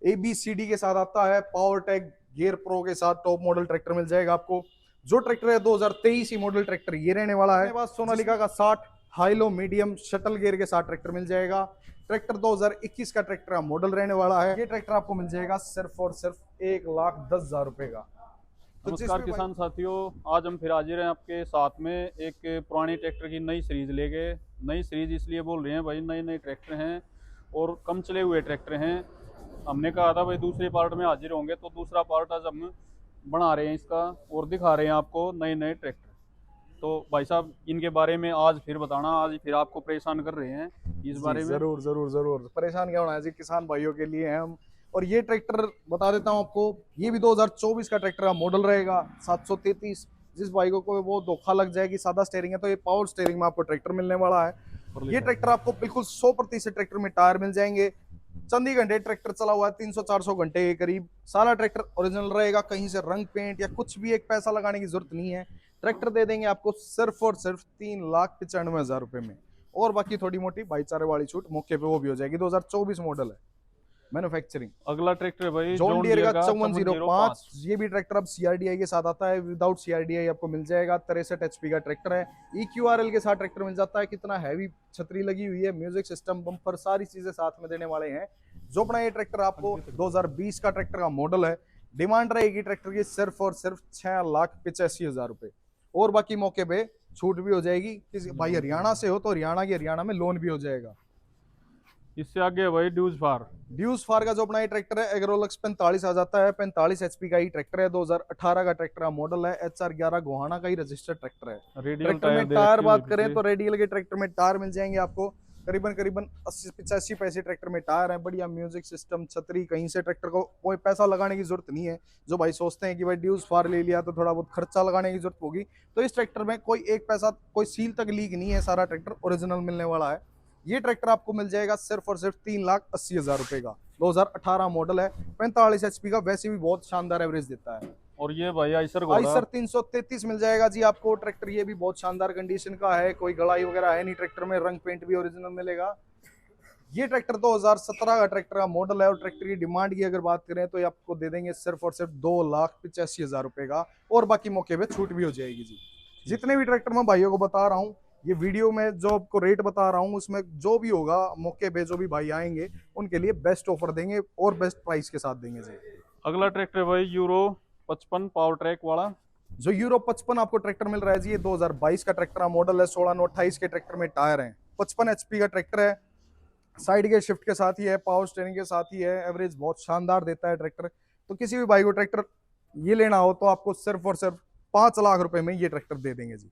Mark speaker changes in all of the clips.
Speaker 1: ABCD के साथ आता है, पावर टेक गियर प्रो के साथ टॉप मॉडल ट्रैक्टर मिल जाएगा आपको। जो ट्रैक्टर है 2023 ही मॉडल ट्रैक्टर ये रहने वाला है। बाद सोनालिका का 60 high low medium shuttle gear के साथ ट्रैक्टर मिल जाएगा। ट्रैक्टर 2021 का ट्रैक्टर का मॉडल रहने वाला है। ये ट्रैक्टर आपको मिल जाएगा सिर्फ और सिर्फ 1,10,000 रुपए का। तो
Speaker 2: नमस्कार किसान साथियों, आज हम फिर हाजिर हैं आपके साथ में एक पुरानी ट्रैक्टर की नई सीरीज लेके। नई सीरीज इसलिए बोल रहे हैं भाई, नए नए ट्रैक्टर हैं और कम चले हुए ट्रैक्टर हैं। हमने कहा था भाई दूसरे पार्ट में हाजिर होंगे, तो दूसरा पार्ट आज हम बना रहे हैं इसका और दिखा रहे हैं आपको नए नए ट्रैक्टर। तो भाई साहब इनके बारे में आज फिर बताना, आज फिर आपको परेशान कर रहे हैं इस बारे में।
Speaker 1: जरूर जरूर जरूर, परेशान क्या होना है जी, किसान भाइयों के लिए हैं हम। और ये ट्रैक्टर बता देता हूं आपको, ये भी 2024 का ट्रैक्टर का मॉडल रहेगा 733। जिस भाई को वो धोखा लग जाएगी सादा स्टेयरिंग है, तो ये पावर स्टेयरिंग में आपको ट्रैक्टर मिलने वाला है। ये ट्रैक्टर आपको बिल्कुल 100% ट्रैक्टर में टायर मिल जाएंगे। चंदी घंटे ट्रैक्टर चला हुआ है, 300-400 घंटे के करीब। सारा ट्रैक्टर ओरिजिनल रहेगा, कहीं से रंग पेंट या कुछ भी एक पैसा लगाने की जरूरत नहीं है। ट्रैक्टर दे देंगे आपको सिर्फ और सिर्फ 3,95,000 रुपए में। और बाकी थोड़ी मोटी भाईचारे वाली छूट मौके पे वो भी हो जाएगी। 2024 मॉडल है, मैन्युफैक्चरिंग।
Speaker 2: अगला ट्रैक्टर है भाई
Speaker 1: जॉन डियर का 5405।
Speaker 2: 5405।
Speaker 1: ये भी ट्रैक्टर अब CRDI के साथ आता है, विदाउट CRDI आपको मिल जाएगा। 63 HP का ट्रैक्टर है। EQRL के साथ ट्रैक्टर मिल जाता है। कितना हैवी छतरी लगी हुई है, म्यूजिक सिस्टम, बम्पर, सारी चीजें साथ में देने वाले हैं। जो अपना ये ट्रैक्टर आपको 2020 का ट्रैक्टर का मॉडल है। डिमांड रहेगी ट्रैक्टर की सिर्फ और सिर्फ 6,85,000 रुपए। और बाकी मौके पे छूट भी हो जाएगी। किसी भाई हरियाणा से हो तो हरियाणा में लोन भी हो जाएगा।
Speaker 2: इससे आगे है भाई ड्यूज फार।
Speaker 1: ड्यूज फार का जो अपना ये ट्रैक्टर है एग्रोलक्स 45 आ जाता है। 45 HP का ही ट्रैक्टर है। 2018 का ट्रैक्टर का मॉडल है। HR11 गोहाना का ही रजिस्टर्ड ट्रैक्टर है।
Speaker 2: रेडियल
Speaker 1: ट्रैक्टर में टायर बात करें तो रेडियल के ट्रैक्टर में टायर मिल जाएंगे आपको करीबन 80-85 पैसे ट्रैक्टर में टायर है। बढ़िया म्यूजिक सिस्टम, छतरी, कहीं से ट्रैक्टर को कोई पैसा लगाने की जरूरत नहीं है। जो भाई सोचते हैं कि भाई ड्यूज फार ले लिया तो थोड़ा बहुत खर्चा लगाने की जरूरत होगी, तो इस ट्रैक्टर में कोई एक पैसा, कोई सील तक लीक नहीं है। सारा ट्रैक्टर ओरिजिनल मिलने वाला है। ये ट्रैक्टर आपको मिल जाएगा सिर्फ और सिर्फ 3,80,000 रुपए का। 2018 मॉडल है। 45 HP का, वैसे भी बहुत शानदार एवरेज देता है।
Speaker 2: और ये भाई आइसर
Speaker 1: आइसर 333 मिल जाएगा जी आपको ट्रैक्टर। ये भी बहुत शानदार कंडीशन का है, कोई गड़ाई वगैरह है नहीं ट्रैक्टर में। रंग पेंट भी ओरिजिनल मिलेगा। ये ट्रैक्टर 2017 का ट्रैक्टर का मॉडल है। और ट्रैक्टर की डिमांड की अगर बात करें तो ये आपको दे देंगे सिर्फ और सिर्फ 2,85,000 रुपए का। और बाकी मौके पे छूट भी हो जाएगी जी। जितने भी ट्रैक्टर मैं भाइयों को बता रहा हूँ, ये वीडियो में जो आपको रेट बता रहा हूँ, उसमें जो भी होगा मौके पे जो भी भाई आएंगे उनके लिए बेस्ट ऑफर देंगे और बेस्ट प्राइस के साथ देंगे जी।
Speaker 2: अगला ट्रैक्टर भाई यूरो 55 पावर ट्रैक वाला।
Speaker 1: जो यूरो 55 आपको ट्रैक्टर मिल रहा है जी, ये 2022 का ट्रैक्टर का मॉडल है। 16/9/28 के ट्रैक्टर में टायर हैं। 55 HP का ट्रैक्टर है। साइड गेयर शिफ्ट के साथ ही है, पावर स्टीयरिंग के साथ ही है। एवरेज बहुत शानदार देता है ट्रैक्टर। तो किसी भी भाई को ट्रैक्टर ये लेना हो तो आपको सिर्फ और सिर्फ 5 लाख रुपए में ये ट्रैक्टर दे देंगे जी।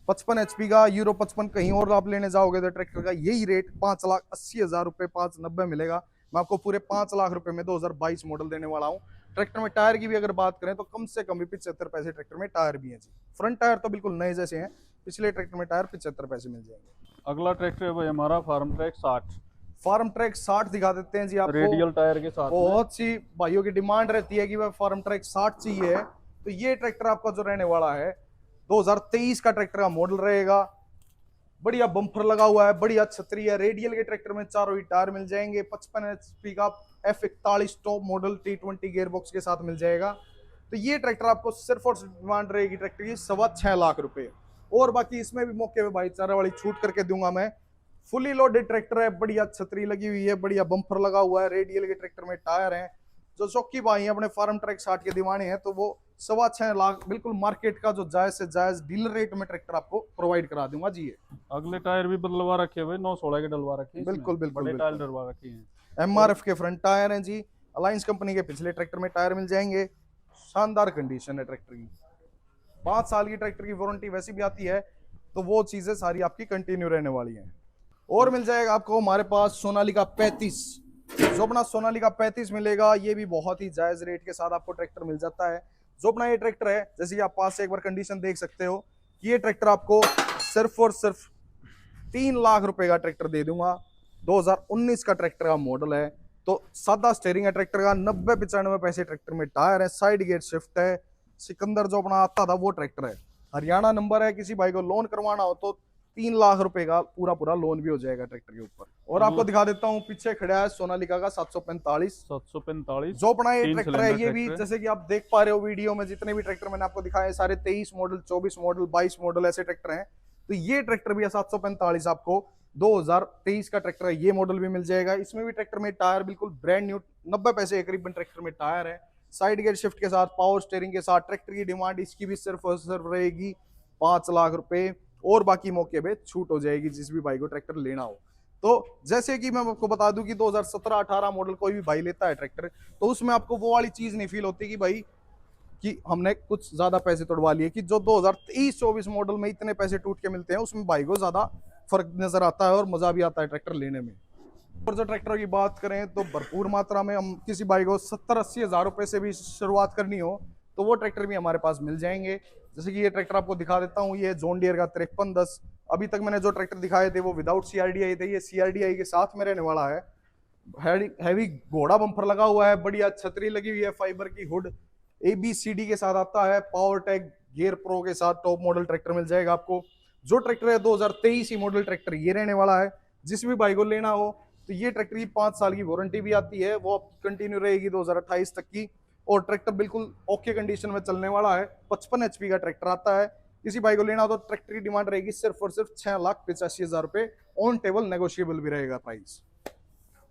Speaker 1: 55 HP का यूरो 55 कहीं और आप लेने जाओगे तो ट्रैक्टर का यही रेट 5,80,000 रुपए, 5,90 मिलेगा। मैं आपको पूरे 5 लाख रुपए में 2022 मॉडल देने वाला हूँ। ट्रैक्टर में टायर की भी अगर बात करें तो कम से कम भी 75 पैसे ट्रैक्टर में टायर भी है जी। फ्रंट टायर तो बिल्कुल नए जैसे हैं। पिछले ट्रैक्टर में टायर 75 पैसे मिल जाएंगे।
Speaker 2: अगला ट्रैक्टर है भाई हमारा फार्म ट्रैक 60।
Speaker 1: फार्म ट्रैक 60 दिखा देते हैं जी आपको।
Speaker 2: रेडियल टायर के साथ।
Speaker 1: बहुत सी भाइयों की डिमांड रहती है कि वह फार्म ट्रैक 60 चाहिए। तो ये ट्रैक्टर आपका जो रहने वाला है 2023 का ट्रैक्टर का मॉडल रहेगा। बढ़िया बम्पर लगा हुआ है, बढ़िया छतरी है। रेडियल के ट्रैक्टर में चारों ही टायर मिल जाएंगे। 55 HP का F41 top model T20 gear box के साथ मिल जाएगा। तो ये ट्रैक्टर आपको सिर्फ और सिर्फ डिमांड रहेगी ट्रैक्टर की 6.25 लाख रुपए। और बाकी इसमें भी मौके पे भाईचारा वाली छूट करके दूंगा मैं। फुली लोडेड ट्रैक्टर है, बढ़िया छतरी लगी हुई है, बढ़िया बम्पर लगा हुआ है। रेडियल के ट्रैक्टर में टायर हैं। जो चौकी भाई हैं अपने फार्म ट्रैक 60 के दीवाने हैं, तो वो 6.25 लाख बिल्कुल मार्केट का जो जायज से जायज डीलर रेट में ट्रैक्टर आपको प्रोवाइड करा दूंगा जी।
Speaker 2: अगले टायर भी बदलवा रखे हुए 916 के डलवा रखे हैं।
Speaker 1: बिल्कुल बिल्कुल
Speaker 2: बड़े टायर डलवा रखे हैं।
Speaker 1: MRF के फ्रंट टायर हैं जी। अलायंस कंपनी के पिछले ट्रैक्टर में टायर मिल जाएंगे। शानदार कंडीशन है ट्रैक्टर की। 5 साल की ट्रैक्टर की वारंटी वैसी भी आती है, तो वो चीजें सारी आपकी कंटिन्यू रहने वाली हैं। और मिल जाएगा आपको हमारे पास सोनालिका 35। जो अपना सोनालिका 35 मिलेगा, ये भी बहुत ही जायज रेट के साथ आपको ट्रैक्टर मिल जाता है। जो अपना ये ट्रैक्टर है, जैसे कि आप पास से एक बार कंडीशन देख सकते हो, ये ट्रैक्टर आपको सिर्फ और सिर्फ 3 लाख रुपए का ट्रैक्टर दे दूंगा। 2019 का ट्रैक्टर का मॉडल है। तो सादा स्टेयरिंग है ट्रैक्टर का। 90-95 पैसे ट्रैक्टर में टायर है। साइड गेट शिफ्ट है। सिकंदर जो अपना आता था वो ट्रैक्टर है। हरियाणा नंबर है। किसी भाई को लोन करवाना हो तो 3 लाख रुपए का पूरा लोन भी हो जाएगा ट्रैक्टर के ऊपर। और आपको दिखा देता हूँ, पीछे खड़ा है सोनालिका का 745
Speaker 2: जो
Speaker 1: अपना ये
Speaker 2: तीन
Speaker 1: ट्रैक्टर है।
Speaker 2: सिलेंडर
Speaker 1: ये भी
Speaker 2: ट्रैक्टर है।
Speaker 1: जैसे कि आप देख पा रहे हो वीडियो में, जितने भी ट्रैक्टर मैंने आपको दिखाए सारे 23 मॉडल, 24 मॉडल, 22 मॉडल ऐसे ट्रैक्टर हैं। तो ये ट्रैक्टर भी है 745 आपको 2023 का ट्रैक्टर है, ये मॉडल भी मिल जाएगा। इसमें भी ट्रैक्टर में टायर बिल्कुल ब्रांड न्यू 90 पैसे करीबन ट्रैक्टर में टायर है, साइड गेयर शिफ्ट के साथ, पावर स्टीयरिंग के साथ। ट्रैक्टर की डिमांड इसकी भी सिर्फ और सिर्फ रहेगी 5 लाख रुपए, और बाकी मौके पे छूट हो जाएगी जिस भी भाई को ट्रैक्टर लेना हो। तो जैसे कि मैं आपको बता दूं कि 2017-18 मॉडल कोई भी भाई लेता है ट्रैक्टर, तो उसमें आपको वो वाली चीज नहीं फील होती कि भाई कि हमने कुछ ज्यादा पैसे तोड़वा लिए, कि जो 2023-24 मॉडल में इतने पैसे टूट के मिलते हैं उसमें भाई को ज्यादा फर्क नजर आता है और मजा भी आता है ट्रैक्टर लेने में। और जो ट्रैक्टर की बात करें तो भरपूर मात्रा में, हम किसी भाई को 70-80 हज़ार रुपए से भी शुरुआत करनी हो तो वो ट्रैक्टर भी हमारे पास मिल जाएंगे। जैसे कि ये ट्रैक्टर आपको दिखा देता हूँ, ये जॉन डियर का 5310। अभी तक मैंने जो ट्रैक्टर दिखाए थे वो विदाउट CRDI थे, ये CRDI के साथ में रहने वाला है। हैवी घोड़ा बम्पर लगा हुआ है, बढ़िया छतरी लगी हुई है, फाइबर की हुड, ABCD के साथ आता है, पावर टैग गियर प्रो के साथ टॉप मॉडल ट्रैक्टर मिल जाएगा आपको। जो ट्रैक्टर है 2023 ही मॉडल ट्रैक्टर ये रहने वाला है। जिस भी भाई को लेना हो तो ये ट्रैक्टर की 5 साल की वारंटी भी आती है, वो कंटिन्यू रहेगी 2028 तक की। और ट्रैक्टर बिल्कुल ओके कंडीशन में चलने वाला है। 55 HP का ट्रैक्टर आता है। किसी भाई को लेना हो तो ट्रैक्टर की डिमांड रहेगी सिर्फ और सिर्फ 6,85,000 रुपए, ऑन टेबल नेगोशिएबल भी रहेगा प्राइस।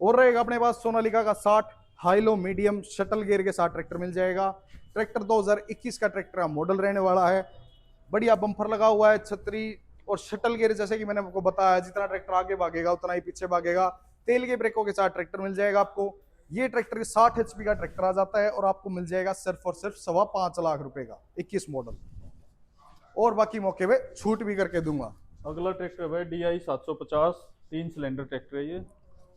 Speaker 1: और रहेगा अपने पास सोनालिका का 60 high low medium shuttle gear के साथ ट्रैक्टर मिल जाएगा। ट्रैक्टर 2021 का ट्रैक्टर का मॉडल रहने वाला है। बढ़िया बम्पर लगा हुआ है, छतरी और शटल गियर, जैसे कि मैंने आपको बताया, जितना ट्रैक्टर आगे भागेगा उतना ही पीछे भागेगा। तेल के ब्रेकों के साथ ट्रैक्टर मिल जाएगा आपको। ये ट्रैक्टर 60 HP का ट्रैक्टर आ जाता है और आपको मिल जाएगा सिर्फ और सिर्फ 5.25 लाख रुपए का 21 मॉडल, और बाकी मौके पे छूट भी करके दूंगा।
Speaker 2: अगला ट्रैक्टर है DI 750, 3 सिलेंडर ट्रैक्टर है ये।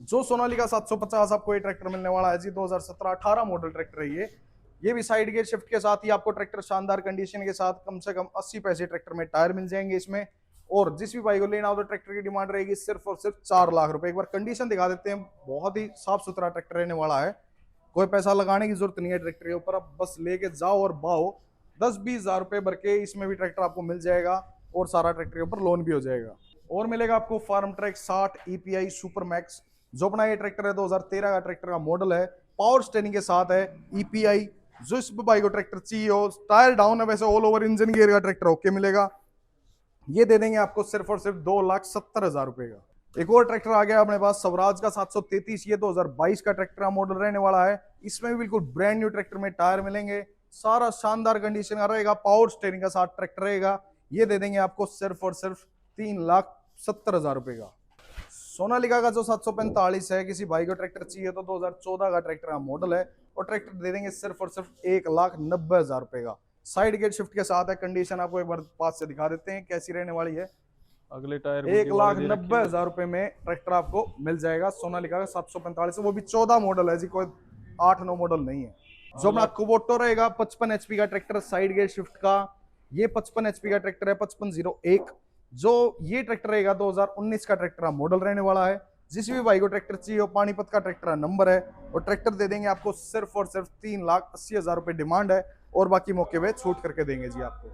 Speaker 1: जो सोनालिका 750 आपको ये ट्रैक्टर मिलने वाला है जी, 2017-18 मॉडल ट्रैक्टर है ये भी साइड गियर शिफ्ट के साथ ही आपको ट्रैक्टर शानदार कंडीशन के साथ, कम से कम 80 पैसे ट्रैक्टर में टायर मिल जाएंगे इसमें। और जिस भी भाई को लेना हो तो ट्रैक्टर की डिमांड रहेगी सिर्फ और सिर्फ 4 लाख रुपए। एक बार कंडीशन दिखा देते हैं, बहुत ही साफ सुथरा ट्रैक्टर रहने वाला है, कोई पैसा लगाने की जरूरत नहीं है ट्रैक्टर के ऊपर, आप बस लेके जाओ और बाओ। 10-20 हज़ार रुपए भर के इसमें भी ट्रैक्टर आपको मिल जाएगा और सारा ट्रैक्टर के ऊपर लोन भी हो जाएगा। और मिलेगा आपको Farmtrac 60 EPI super max, जो अपना ये ट्रैक्टर है 2013 का ट्रैक्टर का मॉडल है, पावर स्टेयरिंग के साथ है, EPI। जो इस भाई को ट्रैक्टर चाहिए हो, टायर डाउन है वैसे, ऑल ओवर इंजन गियर का ट्रैक्टर ओके मिलेगा। ये दे देंगे आपको सिर्फ और सिर्फ 2,70,000 रुपए का। एक और ट्रैक्टर आ गया अपने पास स्वराज का 733, ये 2022 का ट्रैक्टर का मॉडल रहने वाला है। इसमें भी बिल्कुल ब्रांड न्यू ट्रैक्टर में टायर मिलेंगे, सारा शानदार कंडीशन का रहेगा, पावर स्टीयरिंग का साथ ट्रैक्टर रहेगा। ये दे देंगे आपको सिर्फ और सिर्फ 3,70,000 रुपए का। सोनालिका का जो 745 है, किसी भाई को ट्रैक्टर चाहिए तो 2014 का ट्रैक्टर का मॉडल है, और ट्रैक्टर दे देंगे सिर्फ और सिर्फ 1,90,000 रुपए का। साइड गेट शिफ्ट के साथ है, कंडीशन आपको एक बार पास से दिखा देते हैं कैसी रहने वाली है।
Speaker 2: अगले टायर
Speaker 1: 1,90,000 रुपए में ट्रैक्टर आपको मिल जाएगा सोनालिका का 745, वो भी 14 मॉडल है जी, कोई 8-9 मॉडल नहीं है। जो अपना कुबोटो रहेगा 55 HP का ट्रैक्टर साइड गेट शिफ्ट का, ये 55 HP का ट्रैक्टर है 5501। जो ये ट्रैक्टर रहेगा 2019 का ट्रैक्टर का मॉडल रहने वाला है। जिस भी भाई को ट्रैक्टर चाहिए हो, पानीपत का ट्रैक्टर का नंबर है, और ट्रैक्टर दे देंगे आपको सिर्फ और सिर्फ 3,80,000 रुपए डिमांड है, और बाकी मौके पे छूट करके देंगे जी आपको।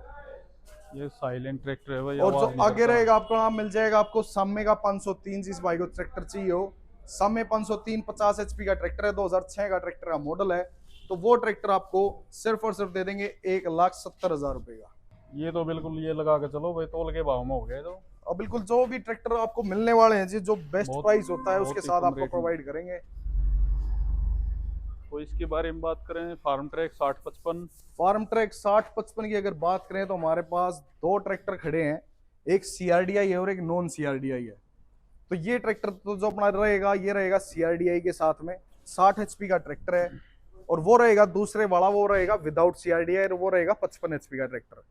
Speaker 2: ये साइलेंट ट्रैक्टर है भाई,
Speaker 1: और जो
Speaker 2: आवाज नहीं
Speaker 1: आगे
Speaker 2: करता।
Speaker 1: रहेगा आपको नाम मिल जाएगा आपको सामे का 503, जिस भाई को ट्रैक्टर चाहिए हो, सामे 503 50 HP का ट्रैक्टर है, 2006 का ट्रैक्टर का मॉडल है। तो वो ट्रैक्टर आपको सिर्फ और सिर्फ दे देंगे 1,70,000 रुपए का।
Speaker 2: ये तो बिल्कुल ये लगा के चलो भाई, तोल के भाव में हो गया तो।
Speaker 1: और बिल्कुल जो भी ट्रैक्टर आपको मिलने वाले हैं जी, जो बेस्ट
Speaker 2: बहुत-
Speaker 1: प्राइस होता है
Speaker 2: बहुत
Speaker 1: उसके
Speaker 2: ही
Speaker 1: साथ
Speaker 2: कम
Speaker 1: आपको
Speaker 2: रेट में।
Speaker 1: प्रोवाइड करेंगे।
Speaker 2: तो इसके बारे में बात करें, फार्म ट्रैक 6055,
Speaker 1: फार्म ट्रैक 6055 की अगर बात करें तो हमारे पास 2 ट्रैक्टर खड़े हैं, एक CRDI है और एक नॉन CRDI है। तो ये ट्रैक्टर तो जो अपना रहेगा, ये रहेगा CRDI के साथ में, 60 HP का ट्रैक्टर है। और वो रहेगा दूसरे वाला, वो रहेगा विदाउट CRDI, और वो रहेगा 55 HP का ट्रैक्टर।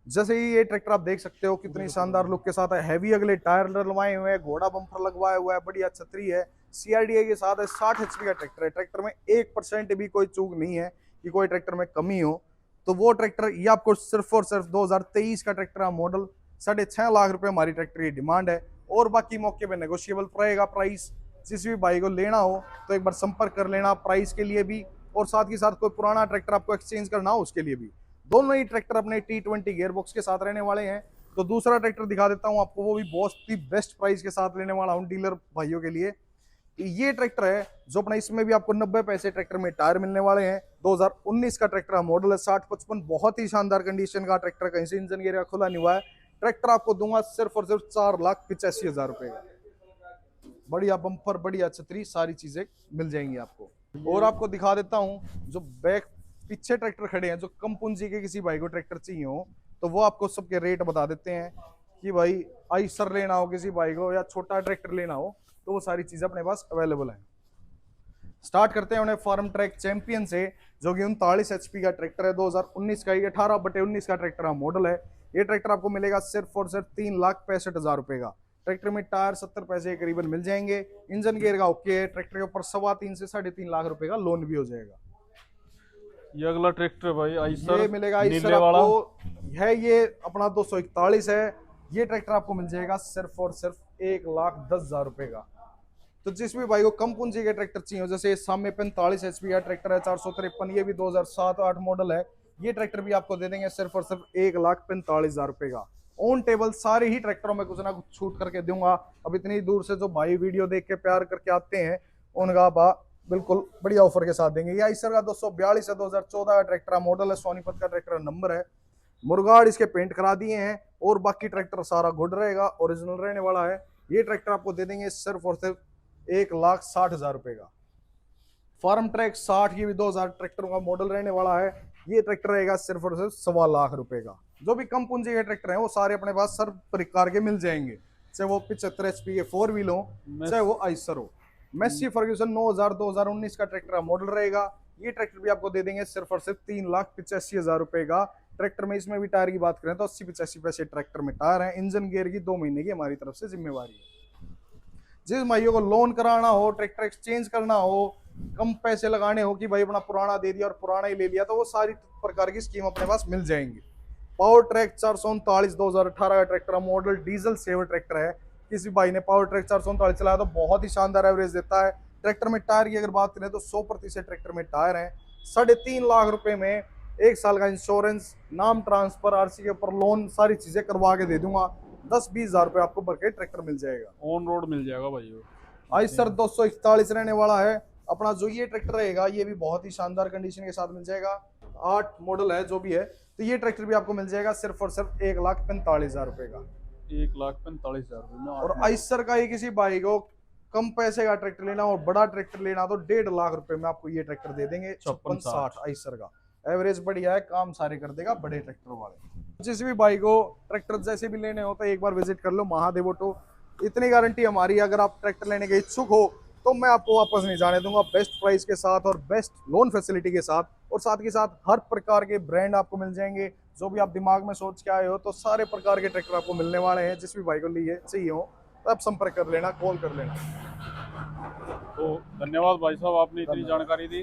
Speaker 1: जैसे ही ये ट्रैक्टर आप देख सकते हो कितनी शानदार लुक के साथ है, हैवी अगले टायर डलवाए हुए हैं, घोड़ा बम्पर लगवाया हुआ है, बढ़िया छतरी है, CRDI के साथ है, 60 HP का ट्रैक्टर है। ट्रैक्टर में 1% भी कोई चूक नहीं है कि कोई ट्रैक्टर में कमी हो। तो वो ट्रैक्टर ये आपको सिर्फ और सिर्फ 2023 का ट्रैक्टर का मॉडल, 6.5 लाख रुपए हमारी ट्रैक्टर की डिमांड है, और बाकी मौके पे नेगोशिएबल रहेगा प्राइस। जिस भी भाई को लेना हो तो एक बार संपर्क कर लेना प्राइस के लिए भी, और साथ ही साथ कोई पुराना ट्रैक्टर आपको एक्सचेंज करना हो उसके लिए भी। दोनों ही ट्रैक्टर अपने T20 गियरबॉक्स के साथ रहने वाले हैं। तो दूसरा ट्रैक्टर दिखा देता हूँ आपको, वो भी बहुत ही बेस्ट प्राइस के साथ लेने वाला हूँ डीलर भाइयों के लिए। ये ट्रैक्टर है जो अपना, इसमें भी आपको 90 पैसे ट्रैक्टर में टायर मिलने वाले हैं। 2019 का ट्रैक्टर मॉडल है, 6055, बहुत ही शानदार कंडीशन का ट्रैक्टर, कहीं से इंजन गियर खुला नहीं हुआ है। ट्रैक्टर आपको दूंगा सिर्फ और सिर्फ 4,85,000 रुपए का। बढ़िया बम्पर, बढ़िया छतरी, सारी चीजें मिल जाएंगी आपको। और आपको दिखा देता हूँ जो बैक पीछे ट्रैक्टर खड़े हैं, जो कम पूंजी के किसी भाई को ट्रैक्टर चाहिए हो तो वो आपको सबके रेट बता देते हैं कि भाई आइसर लेना हो किसी भाई को या छोटा ट्रैक्टर लेना हो तो वो सारी चीजें अपने पास अवेलेबल है। स्टार्ट करते हैं उन्हें फार्म ट्रैक चैंपियन से, जो कि 39 HP का ट्रैक्टर है, 2019 का, 18/19 का ट्रैक्टर मॉडल है। ये ट्रैक्टर आपको मिलेगा सिर्फ और सिर्फ 3,65,000 रुपए का। ट्रैक्टर में टायर 70 पैसे के करीबन मिल जाएंगे। इंजन गियर का ओके है। ट्रैक्टर के ऊपर 3.25 से 3.5 लाख रुपए का लोन भी हो जाएगा।
Speaker 2: ये अगला ट्रैक्टर भाई आइसर,
Speaker 1: ये मिलेगा आइसर
Speaker 2: नीले वाला
Speaker 1: आपको है, ये अपना 241 है। ये ट्रैक्टर आपको मिल जाएगा सिर्फ और सिर्फ 1,10,000 रुपए का। तो जिस भी भाई को कम पूंजी के ट्रैक्टर चाहिए, जैसे सामने 45 HP का ट्रैक्टर है, 453, ये भी 2007-8 मॉडल है। ये ट्रैक्टर भी आपको दे देंगे सिर्फ और सिर्फ 1,45,000 रुपए का। ऑन टेबल सारे ही ट्रैक्टरों में कुछ ना कुछ छूट करके दूंगा। अब इतनी दूर से जो भाई वीडियो देख के प्यार करके आते हैं उनका बिल्कुल बढ़िया ऑफर के साथ देंगे। ये आइसर का 242 है, 2014 का ट्रैक्टर मॉडल है, सोनीपत का ट्रैक्टर नंबर है। मुरगाड़ इसके पेंट करा दिए हैं और बाकी ट्रैक्टर सारा गुड रहेगा, ओरिजिनल रहने वाला है। ये ट्रैक्टर आपको दे देंगे सिर्फ और सिर्फ 1,60,000 रुपए का। फार्म ट्रैक 60, ये भी 2000 ट्रैक्टर का मॉडल रहने वाला है। ये ट्रैक्टर रहेगा सिर्फ और सिर्फ 1.25 लाख रुपए का। जो भी कम पूंजी के ट्रैक्टर हैं वो सारे अपने पास सर प्रकार के मिल जाएंगे, चाहे वो 75 HP के 4 व्हील हो, चाहे वो आइसर हो। मेसी फर्ग्यूसन 2019 का ट्रैक्टर मॉडल रहेगा। ये ट्रैक्टर भी आपको दे देंगे सिर्फ और सिर्फ 3,85,000 रुपए का। ट्रैक्टर में इसमें भी टायर की बात करें तो 80-85 पैसे ट्रैक्टर में टायर है। इंजन गियर की 2 महीने की हमारी तरफ से जिम्मेवारी है। जिस भाइयों को लोन कराना हो, ट्रैक्टर एक्सचेंज करना हो, कम पैसे लगाने हो कि भाई अपना पुराना दे दिया और पुराना ही ले लिया, तो वो सारी प्रकार की स्कीम अपने पास मिल जाएंगी। पावर ट्रैक 439 2018 का tractor model, diesel saver tractor है। किसी भाई ने पावर ट्रैक 439 चलाया तो बहुत ही शानदार एवरेज देता है। ट्रैक्टर में टायर की अगर बात करें तो 100% ट्रैक्टर में टायर है। 3.5 लाख रुपए में 1 साल का इंश्योरेंस, नाम ट्रांसफर, RC के ऊपर लोन, सारी चीजें करवा के दे दूंगा। 10-20 हजार रुपए आपको भर के ट्रैक्टर मिल जाएगा।
Speaker 2: ऑन रोड मिल जाएगा भाई।
Speaker 1: आइसर 241 रहने वाला है अपना। जो ये ट्रैक्टर रहेगा ये भी बहुत ही शानदार कंडीशन के साथ मिल जाएगा। 8 मॉडल है जो भी है, तो ये ट्रैक्टर भी आपको मिल जाएगा सिर्फ और सिर्फ 1,45,000 रुपए का।
Speaker 2: 1,45,000 रुपए में।
Speaker 1: और आइसर का ये किसी भाई को कम पैसे का ट्रैक्टर लेना और बड़ा ट्रैक्टर लेना तो 1.5 लाख रुपए में आपको ये ट्रैक्टर दे देंगे। 5660 आइसर का एवरेज बढ़िया है, काम सारे कर देगा बड़े ट्रैक्टर वाले। जिस भी भाई को ट्रैक्टर जैसे भी लेने हो तो एक बार विजिट कर लो महादेव ऑटो। इतनी गारंटी हमारी, अगर आप ट्रैक्टर लेने के इच्छुक हो तो मैं आपको वापस नहीं जाने दूंगा, बेस्ट प्राइस के साथ और बेस्ट लोन फैसिलिटी के साथ। और साथ के साथ हर प्रकार के ब्रांड आपको मिल जाएंगे, जो भी आप दिमाग में सोच के आए हो तो सारे प्रकार के ट्रैक्टर आपको मिलने वाले हैं। जिस भी भाई को लिए चाहिए हो तो आप संपर्क कर लेना, कॉल कर लेना।
Speaker 2: तो धन्यवाद भाई साहब, आपने इतनी जानकारी दी।